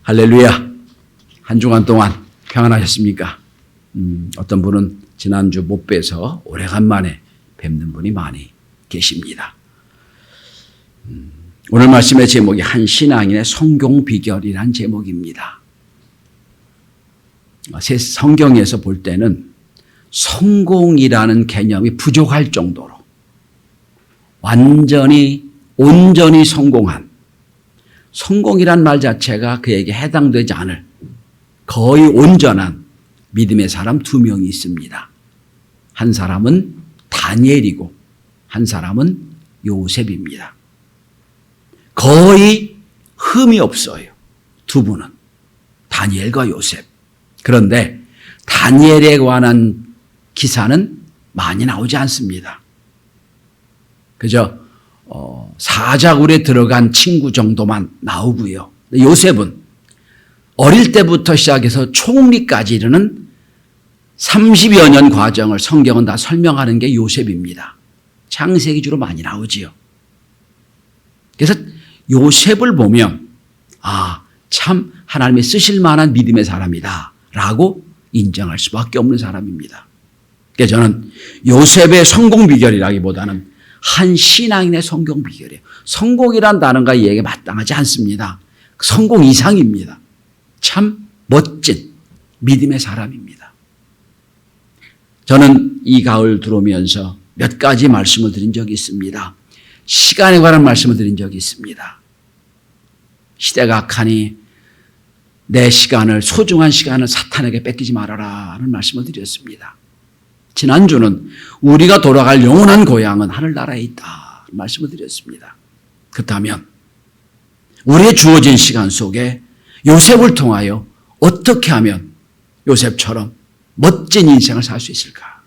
할렐루야. 한 주간 동안 평안하셨습니까? 어떤 분은 지난주 못 뵈서 오래간만에 뵙는 분이 많이 계십니다. 오늘 말씀의 제목이 한 신앙인의 성공 비결이란 제목입니다. 성경에서 볼 때는 성공이라는 개념이 부족할 정도로 온전히 성공한, 성공이란 말 자체가 그에게 해당되지 않을 거의 온전한 믿음의 사람 두 명이 있습니다. 한 사람은 다니엘이고 한 사람은 요셉입니다. 거의 흠이 없어요. 두 분은 다니엘과 요셉. 그런데 다니엘에 관한 기사는 많이 나오지 않습니다. 그저 사자굴에 들어간 친구 정도만 나오고요. 요셉은 어릴 때부터 시작해서 총리까지 이르는 30여 년 과정을 성경은 다 설명하는 게 요셉입니다. 창세기 주로 많이 나오지요. 그래서 요셉을 보면 참 하나님이 쓰실 만한 믿음의 사람이다 라고 인정할 수밖에 없는 사람입니다. 그래서 저는 요셉의 성공 비결이라기보다는 한 신앙인의 성공 비결이에요. 성공이란 단어가 이에게 마땅하지 않습니다. 성공 이상입니다. 참 멋진 믿음의 사람입니다. 저는 이 가을 들어오면서 몇 가지 말씀을 드린 적이 있습니다. 시간에 관한 말씀을 드린 적이 있습니다. 시대가 악하니 내 시간을, 소중한 시간을 사탄에게 뺏기지 말아라 하는 말씀을 드렸습니다. 지난주는 우리가 돌아갈 영원한 고향은 하늘나라에 있다 말씀을 드렸습니다. 그렇다면 우리의 주어진 시간 속에 요셉을 통하여 어떻게 하면 요셉처럼 멋진 인생을 살 수 있을까?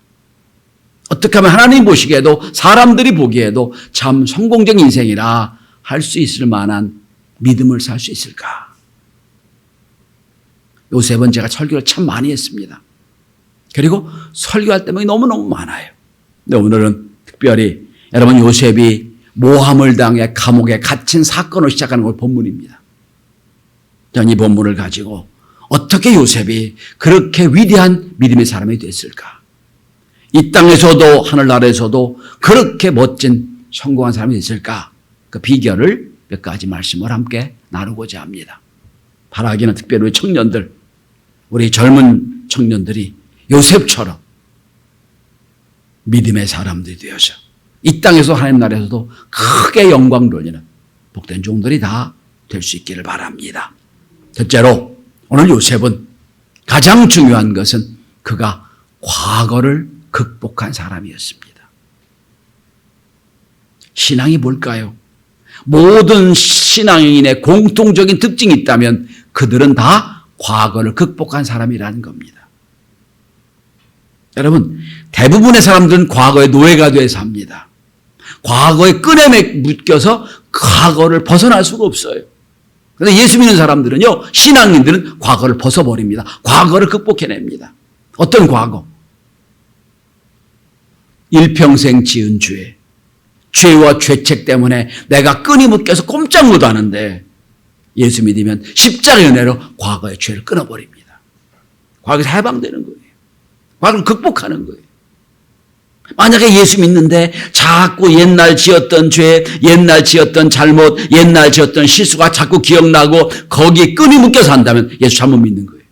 어떻게 하면 하나님 보시기에도 사람들이 보기에도 참 성공적 인생이라 할 수 있을 만한 믿음을 살 수 있을까? 요셉은 제가 설교를 참 많이 했습니다. 그리고 설교할 때문에 너무너무 많아요. 근데 오늘은 특별히 여러분 요셉이 모함을 당해 감옥에 갇힌 사건을 시작하는 걸 본문입니다. 저는 이 본문을 가지고 어떻게 요셉이 그렇게 위대한 믿음의 사람이 됐을까? 이 땅에서도 하늘나라에서도 그렇게 멋진 성공한 사람이 됐을까? 그 비결을 몇 가지 말씀을 함께 나누고자 합니다. 바라기는 특별히 우리 청년들, 우리 젊은 청년들이 요셉처럼 믿음의 사람들이 되어서 이 땅에서 하나님 나라에서도 크게 영광 돌리는 복된 종들이 다 될 수 있기를 바랍니다. 첫째로 오늘 요셉은 가장 중요한 것은 그가 과거를 극복한 사람이었습니다. 신앙이 뭘까요? 모든 신앙인의 공통적인 특징이 있다면 그들은 다 과거를 극복한 사람이라는 겁니다. 여러분, 대부분의 사람들은 과거의 노예가 되어 삽니다. 과거의 끈에 묶여서 과거를 벗어날 수가 없어요. 그런데 예수 믿는 사람들은요, 신앙인들은 과거를 벗어버립니다. 과거를 극복해냅니다. 어떤 과거? 일평생 지은 죄, 죄와 죄책 때문에 내가 끈이 묶여서 꼼짝 못하는데 예수 믿으면 십자가의 은혜로 과거의 죄를 끊어버립니다. 과거에서 해방되는 거예요. 과거를 극복하는 거예요. 만약에 예수 믿는데 자꾸 옛날 지었던 죄, 옛날 지었던 잘못, 옛날 지었던 실수가 자꾸 기억나고 거기에 끈이 묶여서 한다면 예수 잘못 믿는 거예요.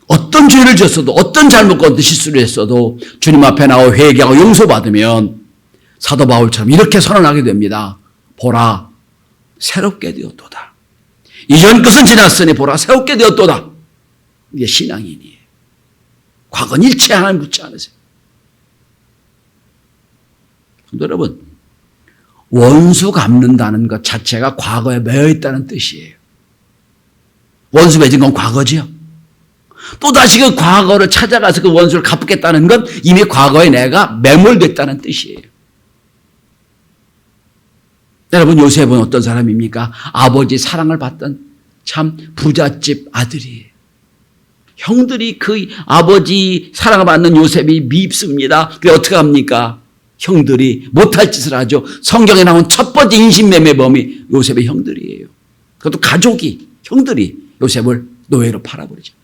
어떤 죄를 지었어도, 어떤 잘못과 어떤 실수를 했어도 주님 앞에 나와 회개하고 용서받으면 사도 바울처럼 이렇게 선언하게 됩니다. 보라, 새롭게 되었도다. 이전 것은 지났으니 보라, 새롭게 되었도다. 이게 신앙인이에요. 과거는 일체 하나님 묻지 않으세요. 여러분, 원수 갚는다는 것 자체가 과거에 매여 있다는 뜻이에요. 원수 맺은 건 과거지요. 또다시 그 과거를 찾아가서 그 원수를 갚겠다는 건 이미 과거에 내가 매몰됐다는 뜻이에요. 여러분, 요셉은 어떤 사람입니까? 아버지 사랑을 받던 참 부잣집 아들이에요. 형들이 그 아버지 사랑을 받는 요셉이 밉습니다. 그게 어떻게 합니까? 형들이 못할 짓을 하죠. 성경에 나온 첫 번째 인신매매범이 요셉의 형들이에요. 그것도 가족이, 형들이 요셉을 노예로 팔아버리죠.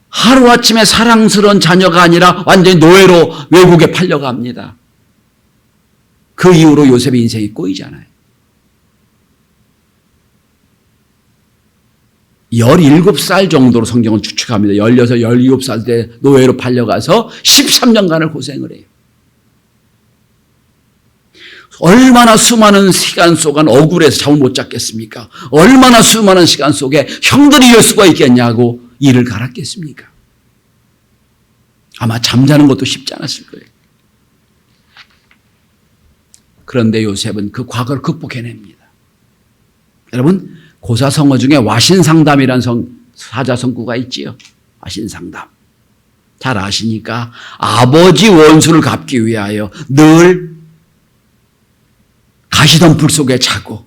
하루아침에 사랑스러운 자녀가 아니라 완전히 노예로 외국에 팔려갑니다. 그 이후로 요셉의 인생이 꼬이잖아요. 17살 정도로 성경은 추측합니다. 16, 17살 때 노예로 팔려가서 13년간을 고생을 해요. 얼마나 수많은 시간 속에 억울해서 잠을 못 잤겠습니까? 얼마나 수많은 시간 속에 형들이 이럴 수가 있겠냐고 이를 갈았겠습니까? 아마 잠자는 것도 쉽지 않았을 거예요. 그런데 요셉은 그 과거를 극복해냅니다. 여러분, 고사성어 중에 와신상담이라는 사자성구가 있지요. 와신상담. 잘 아시니까 아버지 원수를 갚기 위하여 늘 가시덤불 속에 자고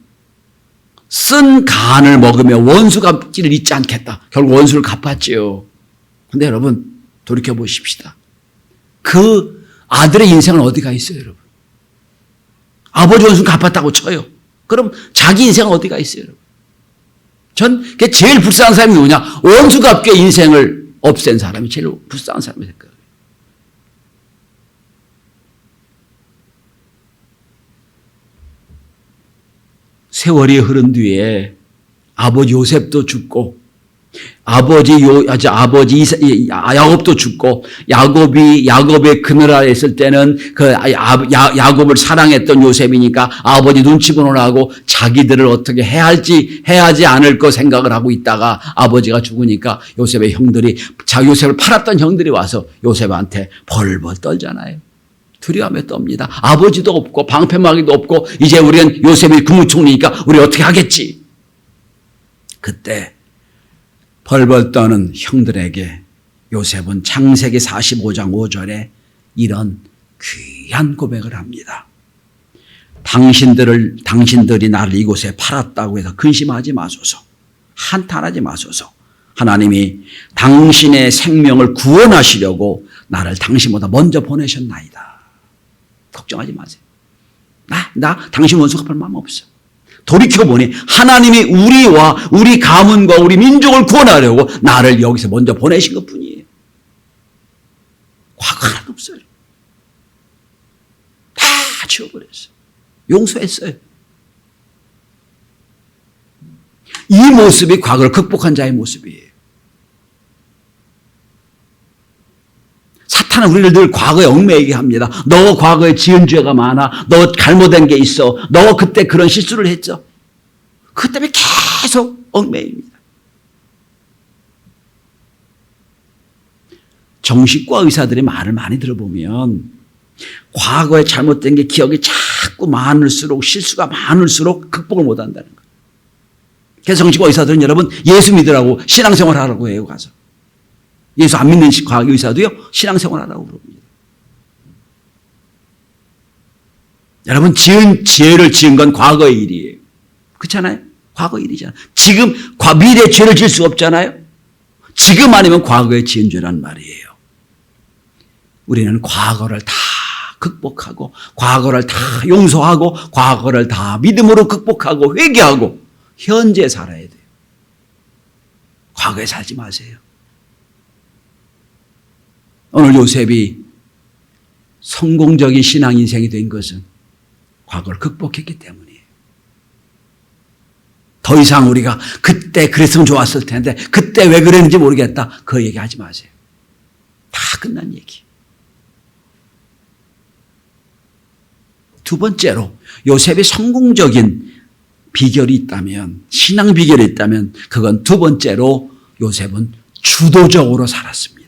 쓴 간을 먹으며 원수 갚기를 잊지 않겠다. 결국 원수를 갚았지요. 그런데 여러분 돌이켜보십시다. 그 아들의 인생은 어디가 있어요, 여러분? 아버지 원수는 갚았다고 쳐요. 그럼 자기 인생은 어디가 있어요, 여러분? 전 제일 불쌍한 사람이 누구냐? 원수 갚게 인생을 없앤 사람이 제일 불쌍한 사람이 될 거예요. 세월이 흐른 뒤에 아버지 요셉도 죽고 야곱도 죽고 야곱의 그늘아래 있을 때는 그 야곱을 사랑했던 요셉이니까 아버지 눈치 보느라고 자기들을 어떻게 해야지 않을 거 생각을 하고 있다가 아버지가 죽으니까 요셉의 형들이 요셉을 팔았던 형들이 와서 요셉한테 벌벌 떨잖아요. 두려움에 떱니다. 아버지도 없고 방패막이도 없고 이제 우리는 요셉이 국무총리니까 우리 어떻게 하겠지. 그때 벌벌 떠는 형들에게 요셉은 창세기 45장 5절에 이런 귀한 고백을 합니다. 당신들이 나를 이곳에 팔았다고 해서 근심하지 마소서. 한탄하지 마소서. 하나님이 당신의 생명을 구원하시려고 나를 당신보다 먼저 보내셨나이다. 걱정하지 마세요. 나 당신 원수 갚을 마음 없어. 돌이켜보니 하나님이 우리와 우리 가문과 우리 민족을 구원하려고 나를 여기서 먼저 보내신 것뿐이에요. 과거 하나도 없어요. 다 지워버렸어요. 용서했어요. 이 모습이 과거를 극복한 자의 모습이에요. 사탄은 우리를 늘 과거에 얽매이게 합니다. 너 과거에 지은 죄가 많아. 너 잘못된 게 있어. 너 그때 그런 실수를 했죠. 그 때문에 계속 얽매입니다. 정신과 의사들의 말을 많이 들어보면 과거에 잘못된 게 기억이 자꾸 많을수록 실수가 많을수록 극복을 못한다는 거예요. 그래서 정신과 의사들은 여러분 예수 믿으라고 신앙생활 하라고 해요. 가서. 예수 안 믿는 과거 의사도요 신앙생활 하라고 그럽니다. 여러분 죄를 지은 건 과거의 일이에요. 그렇잖아요? 과거 일이잖아요. 지금 미래의 죄를 지을 수 없잖아요. 지금 아니면 과거에 지은 죄란 말이에요. 우리는 과거를 다 극복하고 과거를 다 용서하고 과거를 다 믿음으로 극복하고 회개하고 현재 살아야 돼요. 과거에 살지 마세요. 오늘 요셉이 성공적인 신앙 인생이 된 것은 과거를 극복했기 때문이에요. 더 이상 우리가 그때 그랬으면 좋았을 텐데 그때 왜 그랬는지 모르겠다. 그 얘기하지 마세요. 다 끝난 얘기. 두 번째로 요셉이 성공적인 비결이 있다면 신앙 비결이 있다면 그건 두 번째로 요셉은 주도적으로 살았습니다.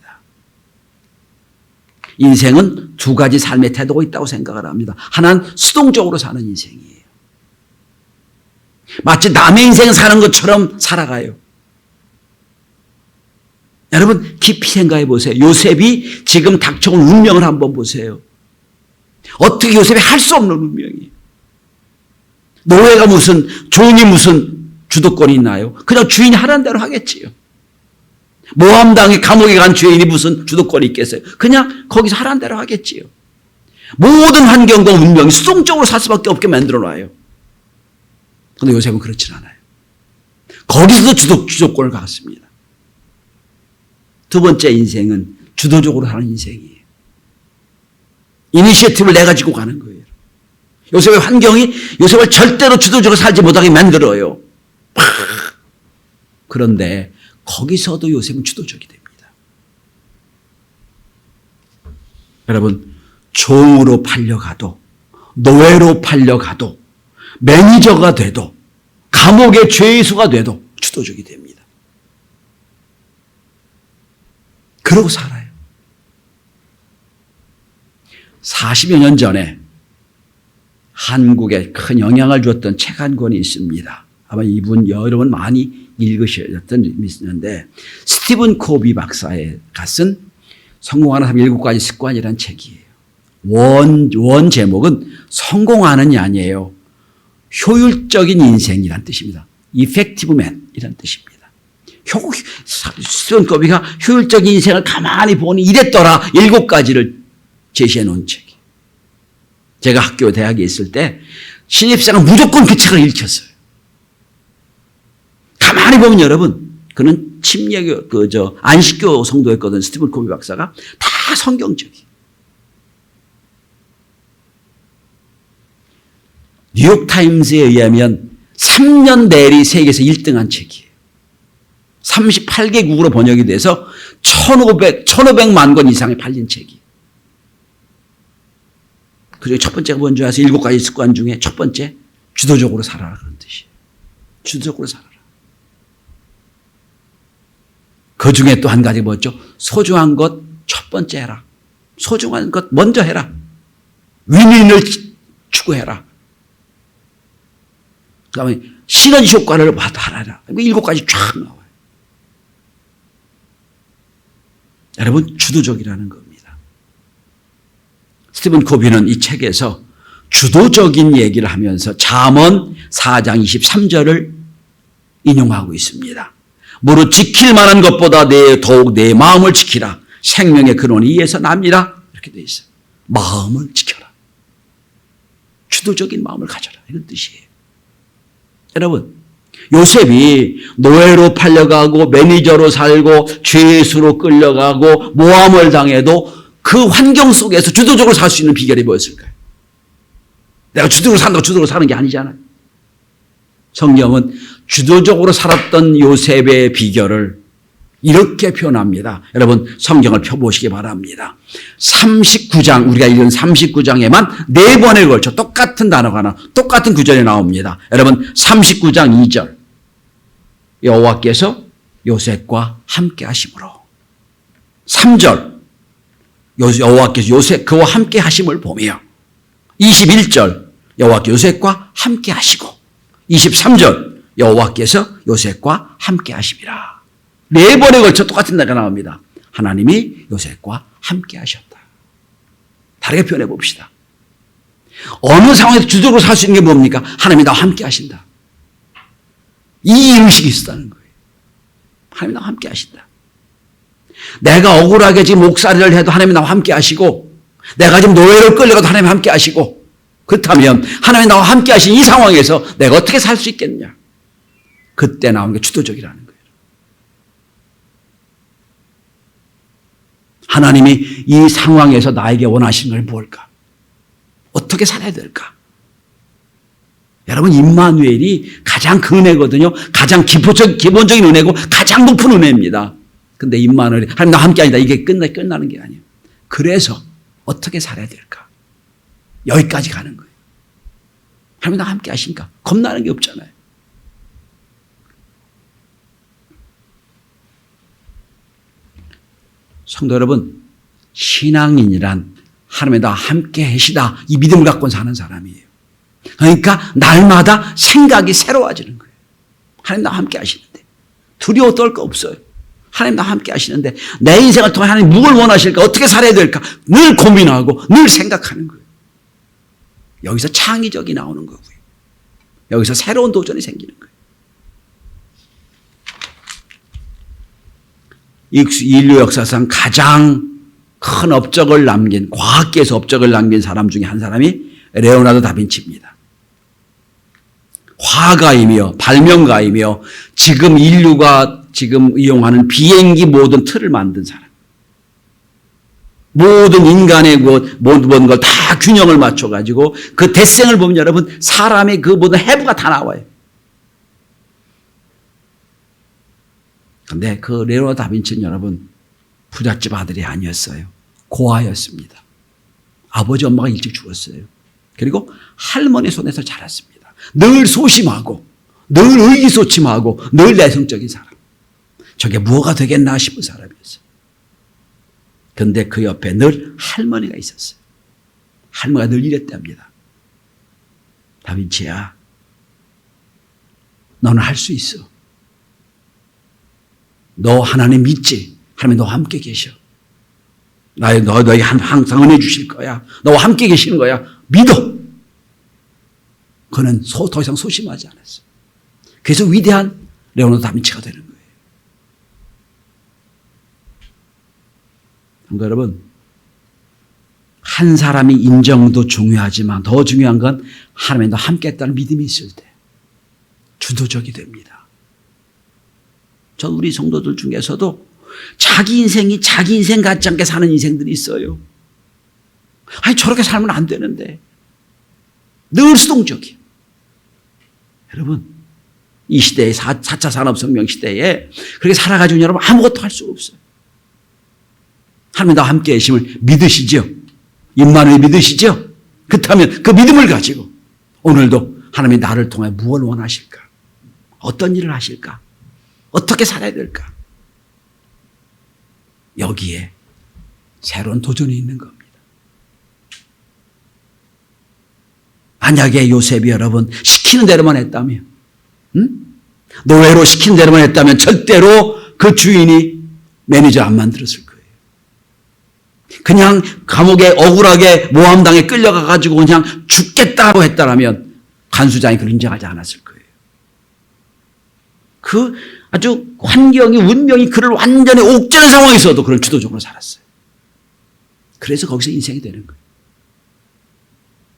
인생은 두 가지 삶의 태도가 있다고 생각을 합니다. 하나는 수동적으로 사는 인생이에요. 마치 남의 인생 사는 것처럼 살아가요. 여러분 깊이 생각해 보세요. 요셉이 지금 닥쳐온 운명을 한번 보세요. 어떻게 요셉이 할 수 없는 운명이에요. 노예가 종이 무슨 주도권이 있나요? 그냥 주인이 하라는 대로 하겠지요. 모함 당해 감옥에 간 죄인이 무슨 주도권이 있겠어요? 그냥 거기서 하라는 대로 하겠지요. 모든 환경과 운명이 수동적으로 살 수밖에 없게 만들어 놔요. 그런데 요셉은 그렇진 않아요. 거기서도 주도권을 갖습니다. 두 번째 인생은 주도적으로 사는 인생이에요. 이니시어티브를 내가 지고 가는 거예요. 요셉의 환경이 요셉을 절대로 주도적으로 살지 못하게 만들어요. 그런데 거기서도 요셉은 주도적이 됩니다. 여러분, 종으로 팔려가도, 노예로 팔려가도, 매니저가 돼도, 감옥의 죄수가 돼도 주도적이 됩니다. 그러고 살아요. 40여 년 전에 한국에 큰 영향을 줬던 책 한 권이 있습니다. 아마 이분 여러분 많이 읽으셨던 분이 있는데 스티븐 코비 박사가 쓴 성공하는 7가지 습관이라는 책이에요. 원 제목은 성공하는이 아니에요. 효율적인 인생이란 뜻입니다. Effective man이란 뜻입니다. 스티븐 코비가 효율적인 인생을 가만히 보니 이랬더라 7가지를 제시해 놓은 책이에요. 제가 학교 대학에 있을 때 신입생은 무조건 그 책을 읽혔어요. 가만히 보면 여러분, 그는 안식교 성도였거든. 스티븐 코비 박사가 다 성경적이에요. 뉴욕타임스에 의하면 3년 내리 세계에서 1등한 책이에요. 38개국으로 번역이 돼서 1,500만 권 이상이 팔린 책이에요. 그리고 첫 번째가 뭔지 아세요? 7가지 습관 중에 첫 번째, 주도적으로 살아라 그런 뜻이에요. 주도적으로 살아라. 그 중에 또 한 가지 뭐죠? 소중한 것 첫 번째 해라. 소중한 것 먼저 해라. 윈윈을 추구해라. 그 다음에 시너지 효과를 하라. 7가지 쫙 나와요. 여러분, 주도적이라는 겁니다. 스티븐 코비는 이 책에서 주도적인 얘기를 하면서 잠언 4장 23절을 인용하고 있습니다. 무릇 지킬 만한 것보다 더욱 내 마음을 지키라. 생명의 근원이 이에서 납니다. 이렇게 되어 있어요. 마음을 지켜라. 주도적인 마음을 가져라. 이런 뜻이에요. 여러분, 요셉이 노예로 팔려가고 매니저로 살고 죄수로 끌려가고 모함을 당해도 그 환경 속에서 주도적으로 살 수 있는 비결이 뭐였을까요? 내가 주도적으로 산다고 주도적으로 사는 게 아니잖아요. 성경은 주도적으로 살았던 요셉의 비결을 이렇게 표현합니다. 여러분, 성경을 펴보시기 바랍니다. 39장, 우리가 읽은 39장에만 4번에 걸쳐 똑같은 단어가 똑같은 구절이 나옵니다. 여러분, 39장 2절. 여호와께서 요셉과 함께 하심으로. 3절. 여호와께서 그와 함께 하심을 보며. 21절. 여호와께서 요셉과 함께 하시고. 23절. 여호와께서 요셉과 함께 하심이라. 4번에 걸쳐 똑같은 단어가 나옵니다. 하나님이 요셉과 함께 하셨다. 다르게 표현해 봅시다. 어느 상황에서 주도적으로 살 수 있는 게 뭡니까? 하나님이 나와 함께 하신다. 이 의식이 있었다는 거예요. 하나님이 나와 함께 하신다. 내가 억울하게 지금 옥살이를 해도 하나님이 나와 함께 하시고, 내가 지금 노예로 끌려가도 하나님이 함께 하시고, 그렇다면 하나님이 나와 함께 하신 이 상황에서 내가 어떻게 살 수 있겠느냐? 그때 나오는 게 주도적이라는 거예요. 하나님이 이 상황에서 나에게 원하시는 걸 뭘까? 어떻게 살아야 될까? 여러분, 임마누엘이 가장 큰 은혜거든요. 가장 기본적인 은혜고 가장 높은 은혜입니다. 근데 임마누엘이 하나님 나와 함께 아니다. 이게 끝나는 게 아니에요. 그래서 어떻게 살아야 될까? 여기까지 가는 거예요. 하나님 나와 함께 하시니까 겁나는 게 없잖아요. 성도 여러분, 신앙인이란 하나님이 나와 함께 하시다, 이 믿음을 갖고 사는 사람이에요. 그러니까 날마다 생각이 새로워지는 거예요. 하나님 나와 함께 하시는데 두려워 떨 거 없어요. 하나님 나와 함께 하시는데 내 인생을 통해 하나님 뭘 원하실까? 어떻게 살아야 될까? 늘 고민하고 늘 생각하는 거예요. 여기서 창의적이 나오는 거고요. 여기서 새로운 도전이 생기는 거예요. 인류 역사상 가장 큰 업적을 남긴, 과학계에서 업적을 남긴 사람 중에 한 사람이 레오나르도 다빈치입니다. 화가이며 발명가이며 지금 인류가 지금 이용하는 비행기 모든 틀을 만든 사람. 모든 인간의 모든 걸 다 균형을 맞춰가지고 그 대생을 보면 여러분 사람의 그 모든 해부가 다 나와요. 근데 그 레오나르도 다빈치는 여러분 부잣집 아들이 아니었어요. 고아였습니다. 아버지 엄마가 일찍 죽었어요. 그리고 할머니 손에서 자랐습니다. 늘 소심하고 늘 의기소침하고 늘 내성적인 사람. 저게 뭐가 되겠나 싶은 사람이었어요. 그런데 그 옆에 늘 할머니가 있었어요. 할머니가 늘 이랬답니다. 다빈치야, 너는 할 수 있어. 너 하나님 믿지? 하나님 너와 함께 계셔. 너에게 항상 은혜 주실 거야. 너와 함께 계시는 거야. 믿어. 그는 더 이상 소심하지 않았어. 그래서 위대한 레오나르도 다빈치가 되는 거예요. 여러분, 한 사람이 인정도 중요하지만 더 중요한 건 하나님이 너 함께 했다는 믿음이 있을 때 주도적이 됩니다. 전 우리 성도들 중에서도 자기 인생이 자기 인생 같지 않게 사는 인생들이 있어요. 아니 저렇게 살면 안 되는데 늘 수동적이에요. 여러분 이 시대에 4차 산업혁명 시대에 그렇게 살아가지고 여러분 아무것도 할 수가 없어요. 하나님 나와 함께 계심을 믿으시죠? 임마누엘 믿으시죠? 그렇다면 그 믿음을 가지고 오늘도 하나님이 나를 통해 무엇을 원하실까? 어떤 일을 하실까? 어떻게 살아야 될까? 여기에 새로운 도전이 있는 겁니다. 만약에 요셉이 여러분 시키는 대로만 했다면, 노예로 시키는 대로만 했다면 절대로 그 주인이 매니저 안 만들었을 거예요. 그냥 감옥에 억울하게 모함당에 끌려가가지고 그냥 죽겠다고 했다라면 간수장이 그걸 인정하지 않았을 거예요. 그 아주 환경이 운명이 그를 완전히 옥죄는 상황에서도 그를 주도적으로 살았어요. 그래서 거기서 인생이 되는 거예요.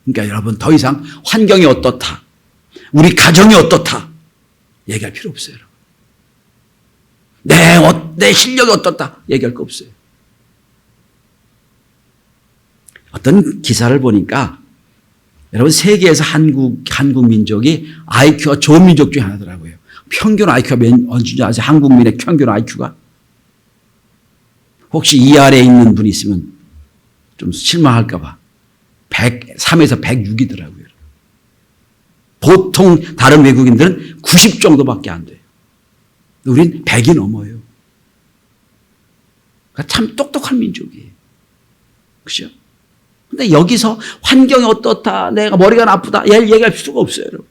그러니까 여러분 더 이상 환경이 어떻다, 우리 가정이 어떻다 얘기할 필요 없어요. 내 실력이 어떻다 얘기할 거 없어요. 어떤 기사를 보니까 여러분 세계에서 한국 민족이 IQ가 좋은 민족 중에 하나더라고요. 평균 IQ가 언제인지 아세요? 한국민의 평균 IQ가? 혹시 이 아래에 있는 분이 있으면 좀 실망할까 봐. 103에서 106이더라고요. 보통 다른 외국인들은 90 정도밖에 안 돼요. 우린 100이 넘어요. 그러니까 참 똑똑한 민족이에요. 그죠? 근데 여기서 환경이 어떻다, 내가 머리가 나쁘다, 얘기할 필요가 없어요, 여러분.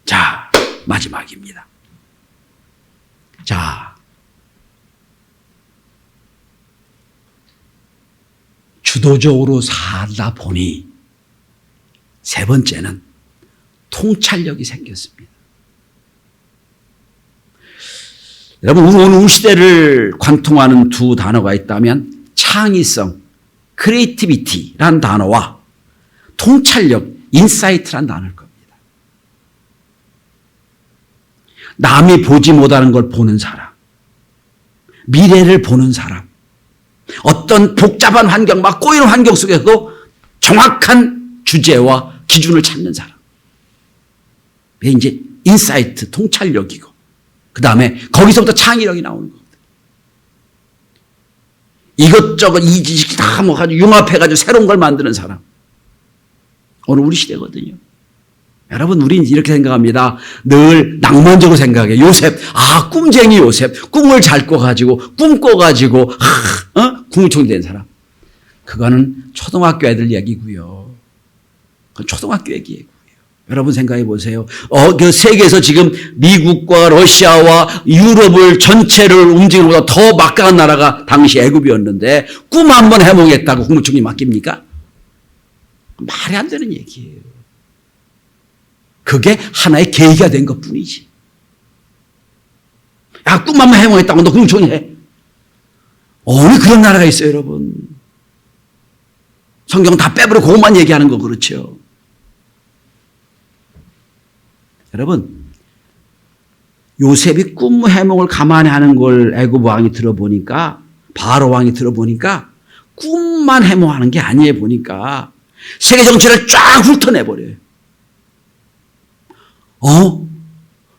자, 마지막입니다. 자, 주도적으로 살다 보니 세 번째는 통찰력이 생겼습니다. 여러분, 오늘 우리 시대를 관통하는 두 단어가 있다면 창의성, 크리에이티비티란 단어와 통찰력, 인사이트란 단어일 겁니다. 남이 보지 못하는 걸 보는 사람, 미래를 보는 사람, 어떤 복잡한 환경, 막 꼬이는 환경 속에서도 정확한 주제와 기준을 찾는 사람. 이게 이제 인사이트, 통찰력이고, 그 다음에 거기서부터 창의력이 나오는 겁니다. 이것저것 이 지식 다 모아가지고 융합해가지고 새로운 걸 만드는 사람. 오늘 우리 시대거든요. 여러분, 우리는 이렇게 생각합니다. 늘 낭만적으로 생각해. 요셉, 꿈쟁이 요셉. 꿈을 잘 꿔가지고, 국무총리 된 사람. 그거는 초등학교 애들 얘기고요. 그건 초등학교 얘기예요. 여러분 생각해 보세요. 그 세계에서 지금 미국과 러시아와 유럽을 전체를 움직이는 것보다 더 막강한 나라가 당시 애굽이었는데 꿈 한번 해보겠다고 국무총리 맡깁니까? 말이 안 되는 얘기예요. 그게 하나의 계기가 된 것뿐이지. 내가 꿈만 해몽했다고 너 그럼 해. 어느 그런 나라가 있어요, 여러분. 성경 다 빼버려 그것만 얘기하는 거 그렇죠. 여러분, 요셉이 꿈 해몽을 가만히 하는 걸 애굽 왕이 들어보니까, 바로 왕이 들어보니까 꿈만 해몽하는 게 아니에요. 보니까 세계 정치를 쫙 훑어내버려요.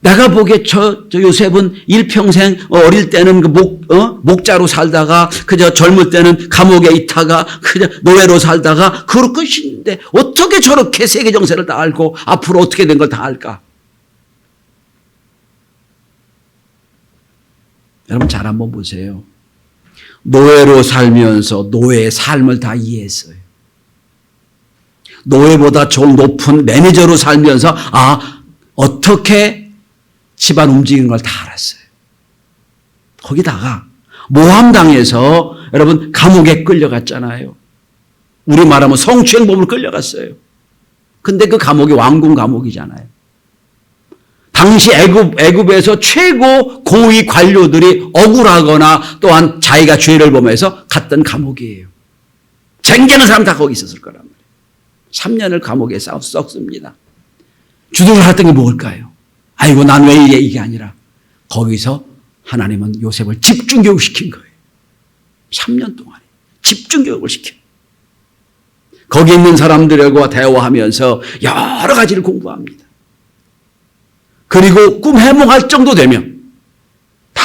내가 보기에 저 요셉은 일평생 어릴 때는 목자로 살다가 그저 젊을 때는 감옥에 있다가 그저 노예로 살다가 그럴 것인데 어떻게 저렇게 세계 정세를 다 알고 앞으로 어떻게 된 걸 다 알까? 여러분 잘 한번 보세요. 노예로 살면서 노예의 삶을 다 이해했어요. 노예보다 좀 높은 매니저로 살면서 어떻게 집안 움직이는 걸 다 알았어요. 거기다가 모함당해서 여러분 감옥에 끌려갔잖아요. 우리 말하면 성추행범으로 끌려갔어요. 근데 그 감옥이 왕궁 감옥이잖아요. 당시 애굽에서 최고 고위 관료들이 억울하거나 또한 자기가 죄를 범해서 갔던 감옥이에요. 쟁쟁한 사람 다 거기 있었을 거란 말이에요. 3년을 감옥에 썩습니다. 주도를 했던 게 뭘까요? 아이고 난 왜 이게 아니라 거기서 하나님은 요셉을 집중교육시킨 거예요. 3년 동안에 집중교육을 시켜요. 거기 있는 사람들과 대화하면서 여러 가지를 공부합니다. 그리고 꿈 해몽할 정도 되면 다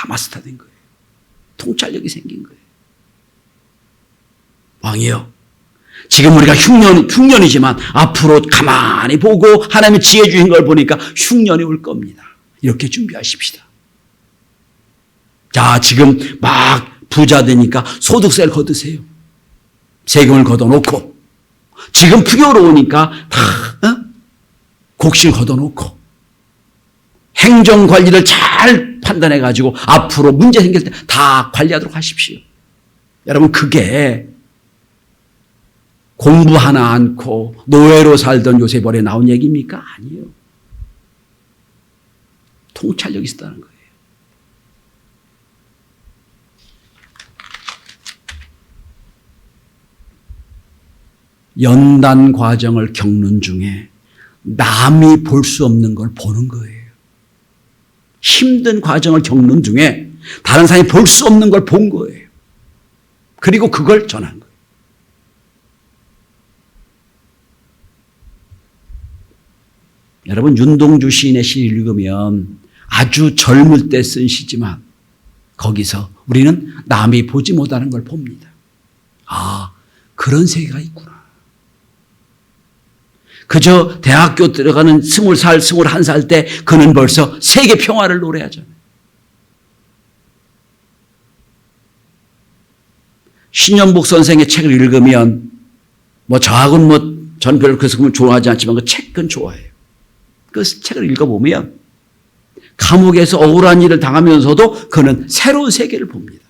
마스터된 거예요. 통찰력이 생긴 거예요. 왕이요, 지금 우리가 흉년이지만 앞으로 가만히 보고 하나님이 지혜 주신 걸 보니까 흉년이 올 겁니다. 이렇게 준비하십시다. 자, 지금 막 부자 되니까 소득세를 걷으세요. 세금을 걷어놓고 지금 풍요로우니까 다 곡실 걷어놓고 행정관리를 잘 판단해가지고 앞으로 문제 생길 때 다 관리하도록 하십시오. 여러분 그게 공부 하나 않고 노예로 살던 요셉벌에 나온 얘기입니까? 아니에요. 통찰력이 있었다는 거예요. 연단 과정을 겪는 중에 남이 볼 수 없는 걸 보는 거예요. 힘든 과정을 겪는 중에 다른 사람이 볼 수 없는 걸 본 거예요. 그리고 그걸 전한 거예요. 여러분 윤동주 시인의 시를 읽으면 아주 젊을 때 쓴 시지만 거기서 우리는 남이 보지 못하는 걸 봅니다. 그런 세계가 있구나. 그저 대학교 들어가는 20살, 21살 때 그는 벌써 세계 평화를 노래하잖아요. 신연복 선생의 책을 읽으면 저하고는 전 별로 그 책을 좋아하지 않지만 그 책은 좋아해요. 그 책을 읽어보면 감옥에서 억울한 일을 당하면서도 그는 새로운 세계를 봅니다.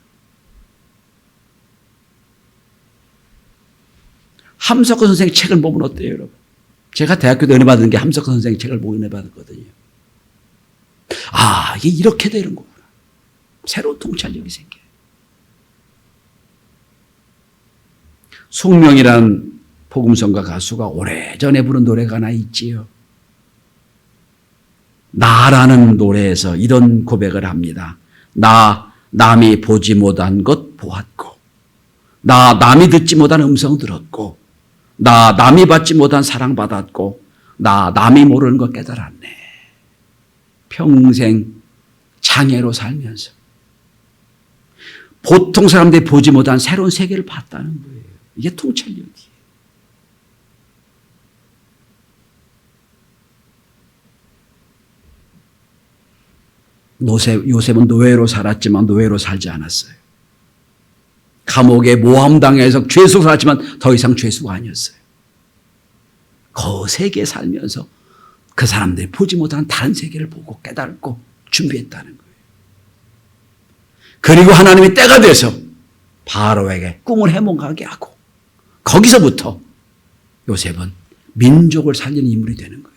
함석헌 선생의 책을 보면 어때요, 여러분? 제가 대학교 때 은혜 받은 게 함석헌 선생의 책을 보고 은혜 받았거든요. 이게 이렇게 되는 거구나. 새로운 통찰력이 생겨요. 송명이라는 복음성가 가수가 오래전에 부른 노래가 하나 있지요. 나라는 노래에서 이런 고백을 합니다. 나 남이 보지 못한 것 보았고, 나 남이 듣지 못한 음성 들었고, 나 남이 받지 못한 사랑 받았고, 나 남이 모르는 것 깨달았네. 평생 장애로 살면서 보통 사람들이 보지 못한 새로운 세계를 봤다는 거예요. 이게 통찰력이에요. 요셉은 노예로 살았지만 노예로 살지 않았어요. 감옥에 모함당해서 죄수로 살았지만 더 이상 죄수가 아니었어요. 그 세계에 살면서 그 사람들이 보지 못한 다른 세계를 보고 깨닫고 준비했다는 거예요. 그리고 하나님이 때가 돼서 바로에게 꿈을 해몽하게 하고 거기서부터 요셉은 민족을 살리는 인물이 되는 거예요.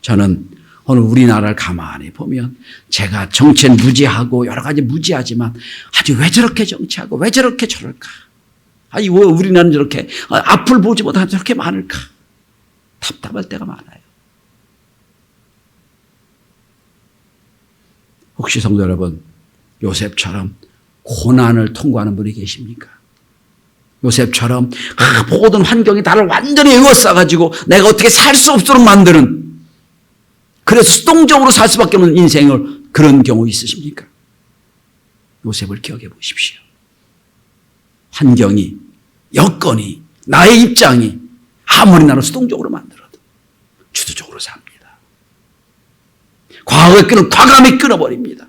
저는 오늘 우리나라를 가만히 보면 제가 정치는 무지하고 여러 가지 무지하지만 아주 왜 저렇게 정치하고 왜 저렇게 저럴까? 아니 왜 우리나라는 저렇게 앞을 보지 못하면 저렇게 많을까? 답답할 때가 많아요. 혹시 성도 여러분, 요셉처럼 고난을 통과하는 분이 계십니까? 요셉처럼 모든 환경이 나를 완전히 에워싸가지고 내가 어떻게 살 수 없도록 만드는, 그래서 수동적으로 살 수밖에 없는 인생을, 그런 경우 있으십니까? 요셉을 기억해 보십시오. 환경이, 여건이, 나의 입장이 아무리 나를 수동적으로 만들어도 주도적으로 삽니다. 과거의 끈을 과감히 끊어버립니다.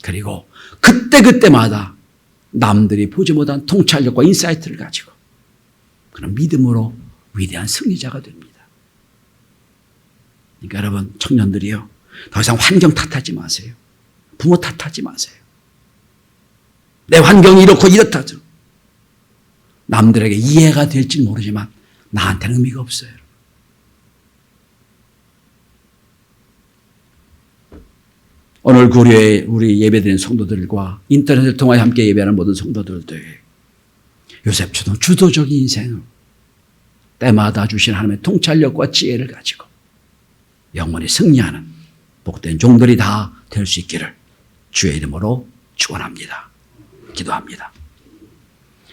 그리고 그때그때마다 남들이 보지 못한 통찰력과 인사이트를 가지고 그런 믿음으로 위대한 승리자가 됩니다. 그러니까 여러분, 청년들이요, 더 이상 환경 탓하지 마세요. 부모 탓하지 마세요. 내 환경이 이렇고 이렇다죠. 남들에게 이해가 될지 모르지만 나한테는 의미가 없어요. 오늘 구례에 우리 예배드리는 성도들과 인터넷을 통하여 함께 예배하는 모든 성도들도 요셉처럼 주도적인 인생을 때마다 주신 하나님의 통찰력과 지혜를 가지고 영원히 승리하는 복된 종들이 다 될 수 있기를 주의 이름으로 축원합니다. 기도합니다.